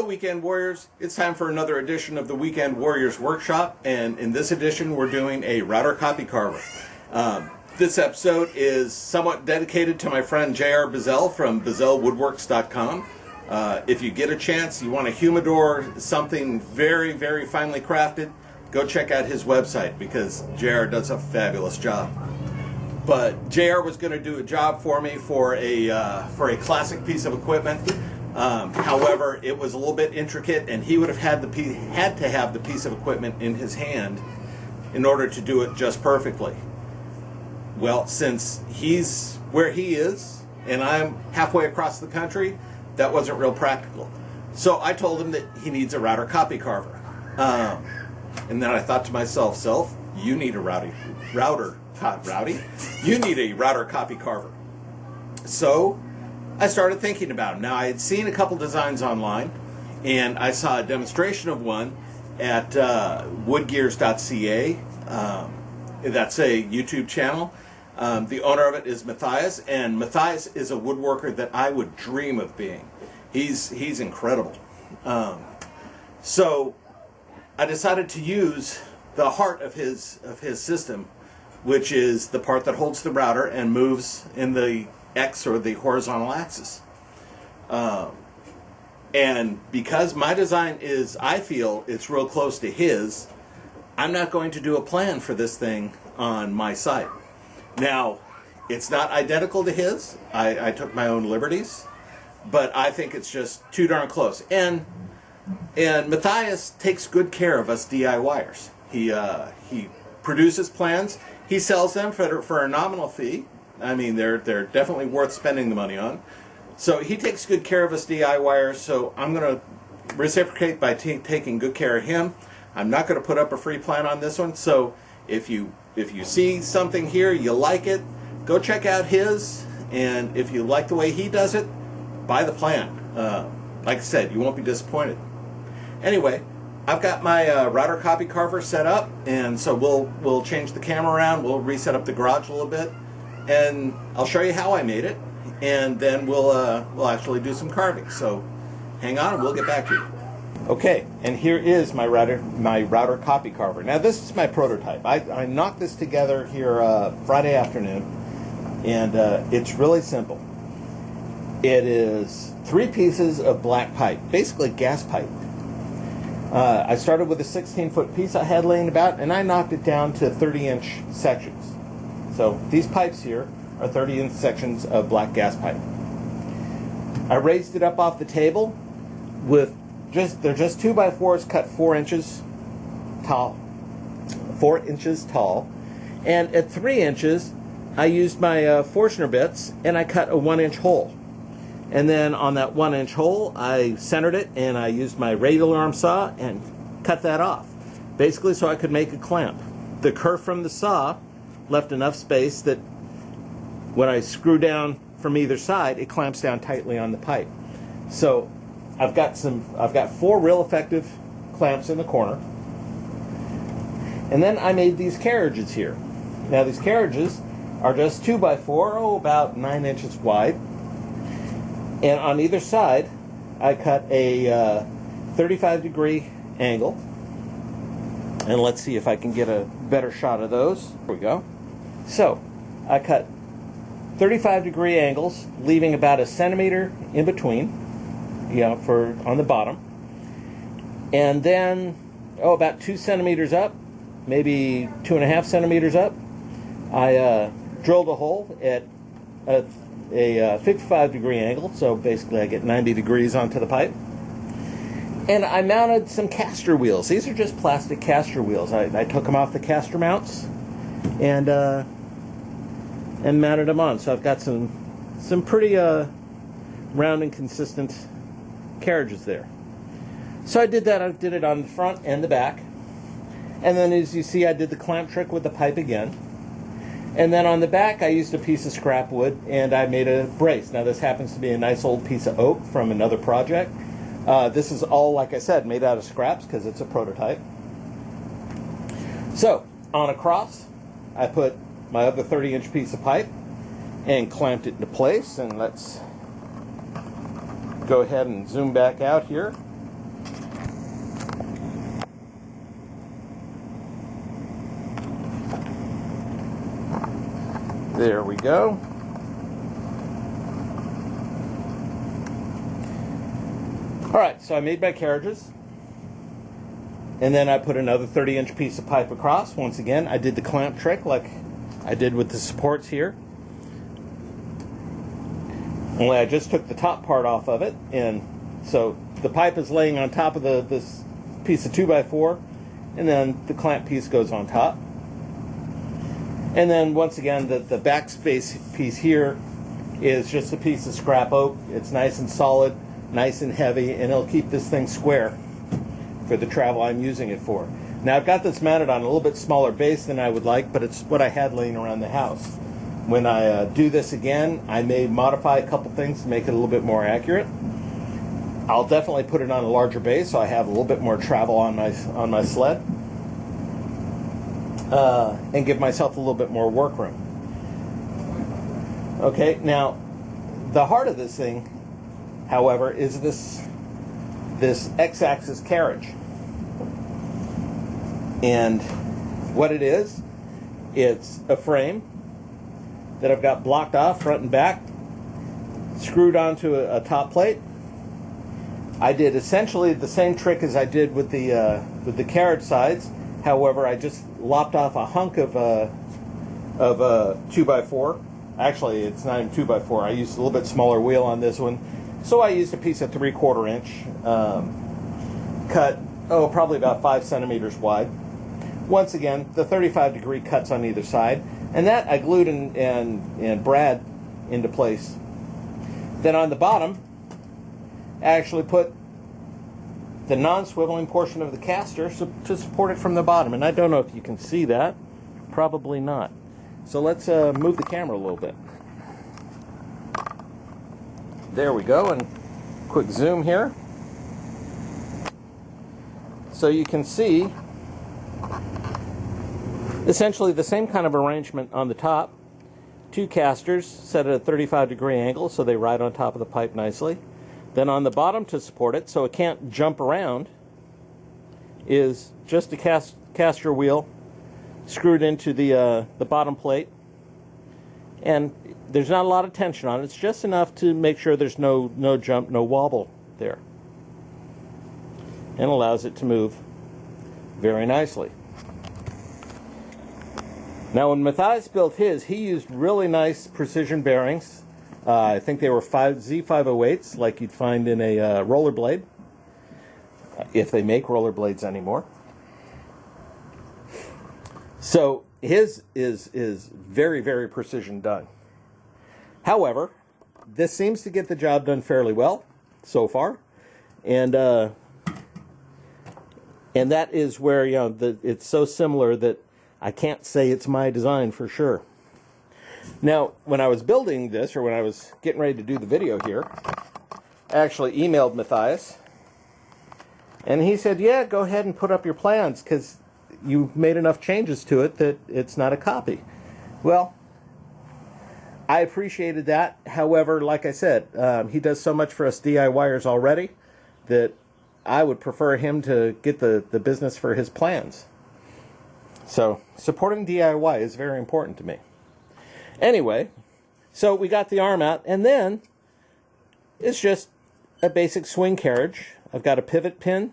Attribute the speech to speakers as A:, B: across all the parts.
A: Hello Weekend Warriors, it's time for another edition of the Weekend Warriors Workshop, and in this edition we're doing a router copy carver. This episode is somewhat dedicated to my friend J.R. Bazell from BazellWoodworks.com. If you get a chance, you want a humidor, something very, very finely crafted, go check out his website because J.R. does a fabulous job. But J.R. was going to do a job for me for a classic piece of equipment. However, it was a little bit intricate, and he would have had to have the piece of equipment in his hand in order to do it just perfectly. Well, since he's where he is, and I'm halfway across the country, that wasn't real practical. So I told him that he needs a router copy carver. And then I thought to myself, Self, you need a you need a router copy carver. So I started thinking about him. Now, I had seen a couple designs online, and I saw a demonstration of one at Woodgears.ca. That's a YouTube channel. The owner of it is Matthias, and Matthias is a woodworker that I would dream of being. He's incredible. So I decided to use the heart of his system, which is the part that holds the router and moves in the X or the horizontal axis. And because my design is, I feel it's real close to his, I'm not going to do a plan for this thing on my site. Now, it's not identical to his. I took my own liberties, but I think it's just too darn close. And Matthias takes good care of us DIYers. He produces plans. He sells them for a nominal fee. I mean, they're definitely worth spending the money on. So he takes good care of us DIYers, so I'm going to reciprocate by taking good care of him. I'm not going to put up a free plan on this one, so if you see something here, you like it, go check out his, and if you like the way he does it, buy the plan. Like I said, you won't be disappointed. Anyway, I've got my router copy carver set up, and so we'll change the camera around, we'll reset up the garage a little bit, and I'll show you how I made it, and then we'll actually do some carving. So hang on, and we'll get back to you. Okay, and here is my router copy carver. Now this is my prototype. I knocked this together here Friday afternoon, and it's really simple. It is 3 pieces of black pipe, basically gas pipe. I started with a 16-foot piece I had laying about, and I knocked it down to 30-inch sections. So these pipes here are 30-inch sections of black gas pipe. I raised it up off the table with they're just 2x4s cut 4 inches tall. 4 inches tall. And at 3 inches, I used my Forstner bits, and I cut a 1-inch hole. And then on that 1-inch hole, I centered it, and I used my radial arm saw and cut that off, basically so I could make a clamp. The kerf from the saw left enough space that when I screw down from either side, it clamps down tightly on the pipe. So I've got 4 real effective clamps in the corner. And then I made these carriages here. Now these carriages are just 2x4, about 9 inches wide. And on either side, I cut a 35-degree angle. And let's see if I can get a better shot of those. There we go. So, I cut 35-degree angles, leaving about a centimeter in between, on the bottom. And then, about 2 centimeters up, maybe 2.5 centimeters up, I drilled a hole at a 55-degree angle, so basically I get 90 degrees onto the pipe. And I mounted some caster wheels. These are just plastic caster wheels. I took them off the caster mounts and mounted them on. So I've got some pretty round and consistent carriages there. So I did that. I did it on the front and the back. And then as you see, I did the clamp trick with the pipe again. And then on the back, I used a piece of scrap wood, and I made a brace. Now, this happens to be a nice old piece of oak from another project. This is all, like I said, made out of scraps because it's a prototype. So, on across, I put my other 30-inch piece of pipe and clamped it into place. And let's go ahead and zoom back out here. There we go. Alright, so I made my carriages. And then I put another 30-inch piece of pipe across. Once again, I did the clamp trick like I did with the supports here. Only I just took the top part off of it, and so the pipe is laying on top of this piece of 2x4, and then the clamp piece goes on top. And then once again, the backspace piece here is just a piece of scrap oak. It's nice and solid, nice and heavy, and it'll keep this thing square for the travel I'm using it for. Now I've got this mounted on a little bit smaller base than I would like, but it's what I had laying around the house. When I do this again, I may modify a couple things to make it a little bit more accurate. I'll definitely put it on a larger base so I have a little bit more travel on my sled, and give myself a little bit more work room. Okay, now the heart of this thing, however, is this X-axis carriage. And what it is, it's a frame that I've got blocked off front and back, screwed onto a top plate. I did essentially the same trick as I did with the carriage sides. However, I just lopped off a hunk of a 2x4. Actually, it's not even 2x4. I used a little bit smaller wheel on this one. So I used a piece of 3/4 inch, cut, probably about 5 centimeters wide. Once again, the 35-degree cuts on either side, and that I glued and brad into place. Then on the bottom, I actually put the non-swiveling portion of the caster to support it from the bottom. And I don't know if you can see that. Probably not. So let's move the camera a little bit. There we go, and quick zoom here. So you can see essentially the same kind of arrangement on the top. 2 casters set at a 35-degree angle so they ride on top of the pipe nicely. Then on the bottom to support it so it can't jump around is just a caster wheel screwed into the bottom plate. And there's not a lot of tension on it. It's just enough to make sure there's no jump, no wobble there. And allows it to move very nicely. Now when Matthias built his, he used really nice precision bearings. I think they were Z508s like you'd find in a rollerblade, if they make rollerblades anymore. So his is very, very precision done. However, this seems to get the job done fairly well so far, and that is where it's so similar that I can't say it's my design for sure. Now, when I was building this, or when I was getting ready to do the video here, I actually emailed Matthias, and he said, "Yeah, go ahead and put up your plans because you've made enough changes to it that it's not a copy." Well, I appreciated that. However, like I said, he does so much for us DIYers already that I would prefer him to get the business for his plans. So, supporting DIY is very important to me. Anyway, so we got the arm out, and then it's just a basic swing carriage. I've got a pivot pin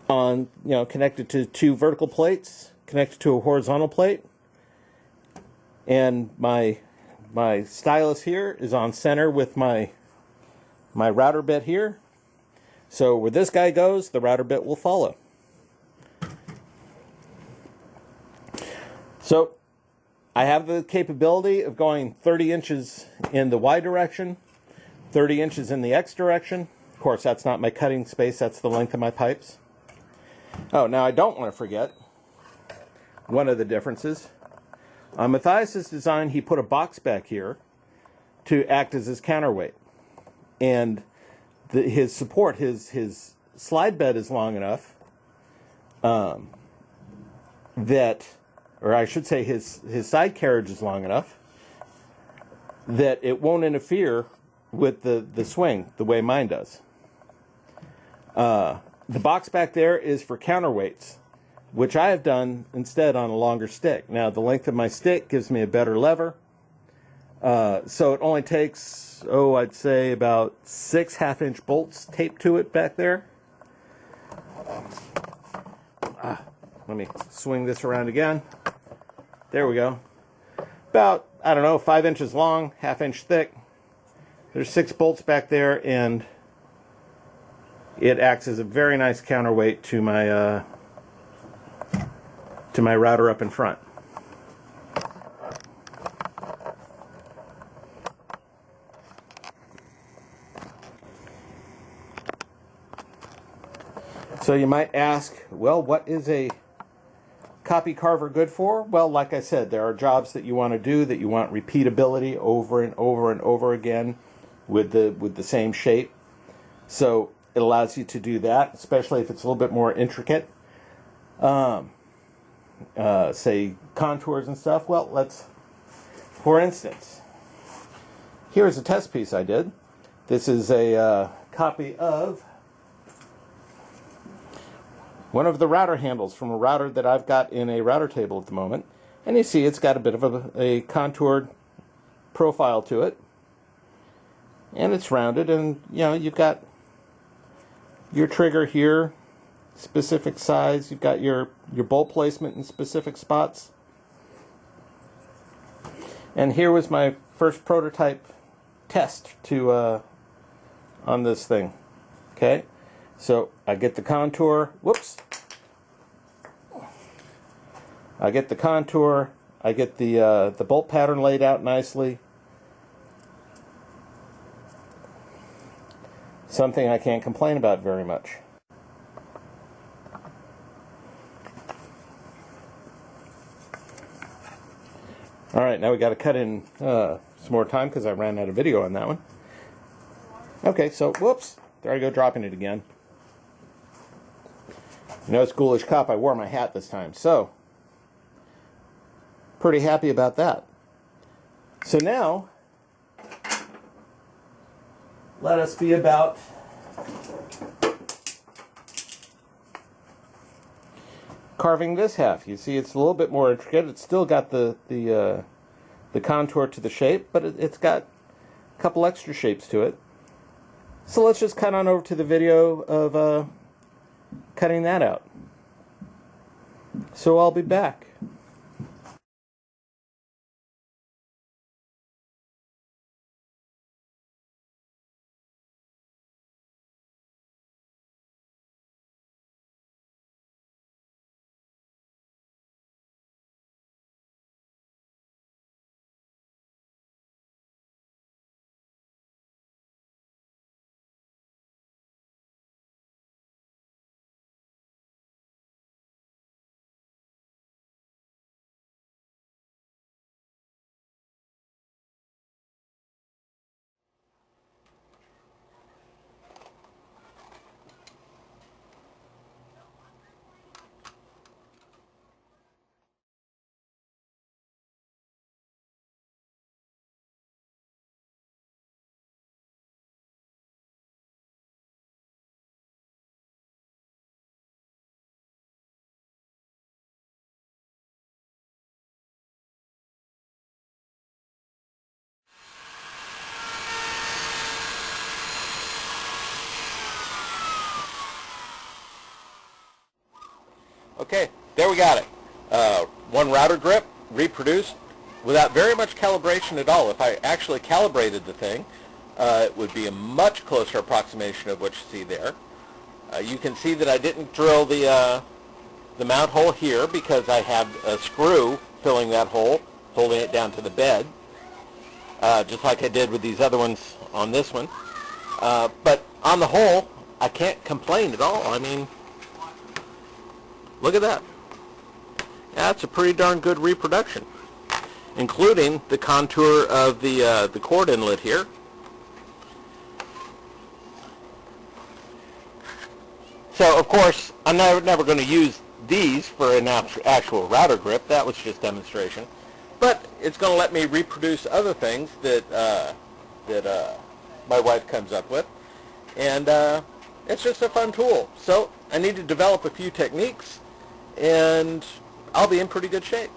A: on, connected to 2 vertical plates, connected to a horizontal plate. And my stylus here is on center with my router bit here. So where this guy goes, the router bit will follow. So I have the capability of going 30 inches in the Y direction, 30 inches in the X direction. Of course, that's not my cutting space, that's the length of my pipes. Oh, now I don't want to forget one of the differences. On Matthias's design, he put a box back here to act as his counterweight. And his support, his slide bed is long enough that, or I should say his side carriage is long enough that it won't interfere with the swing the way mine does. The box back there is for counterweights. which I have done instead on a longer stick. Now, the length of my stick gives me a better lever. So it only takes, I'd say about 6 half-inch bolts taped to it back there. Let me swing this around again. There we go. About, I don't know, 5 inches long, half-inch thick. There's 6 bolts back there, and it acts as a very nice counterweight to my router up in front. So you might ask, well, what is a copy carver good for? Well, like I said, there are jobs that you want to do, that you want repeatability over and over and over again with the same shape. So it allows you to do that, especially if it's a little bit more intricate. Say contours and stuff. Well, for instance, here's a test piece I did. This is a copy of one of the router handles from a router that I've got in a router table at the moment. And you see it's got a bit of a contoured profile to it. And it's rounded, and you've got your trigger here, specific size. You've got your bolt placement in specific spots. And here was my first prototype test on this thing. Okay? So I get the contour, I get the contour, I get the bolt pattern laid out nicely. Something I can't complain about very much. Alright, now we got to cut in some more time because I ran out of video on that one. Okay, so there I go, dropping it again. It's ghoulish cop, I wore my hat this time, so pretty happy about that. So now, let us be about carving this half. You see, it's a little bit more intricate. It's still got the contour to the shape, but it's got a couple extra shapes to it. So let's just cut on over to the video of cutting that out. So I'll be back. Okay, there we got it. One router grip, reproduced without very much calibration at all. If I actually calibrated the thing, it would be a much closer approximation of what you see there. You can see that I didn't drill the mount hole here because I have a screw filling that hole, holding it down to the bed, just like I did with these other ones on this one. But on the whole, I can't complain at all. I mean, look at that. That's a pretty darn good reproduction, including the contour of the cord inlet here. So, of course, I'm never going to use these for an actual router grip. That was just demonstration. But it's going to let me reproduce other things that my wife comes up with. And it's just a fun tool. So I need to develop a few techniques,
B: and I'll be in pretty good shape.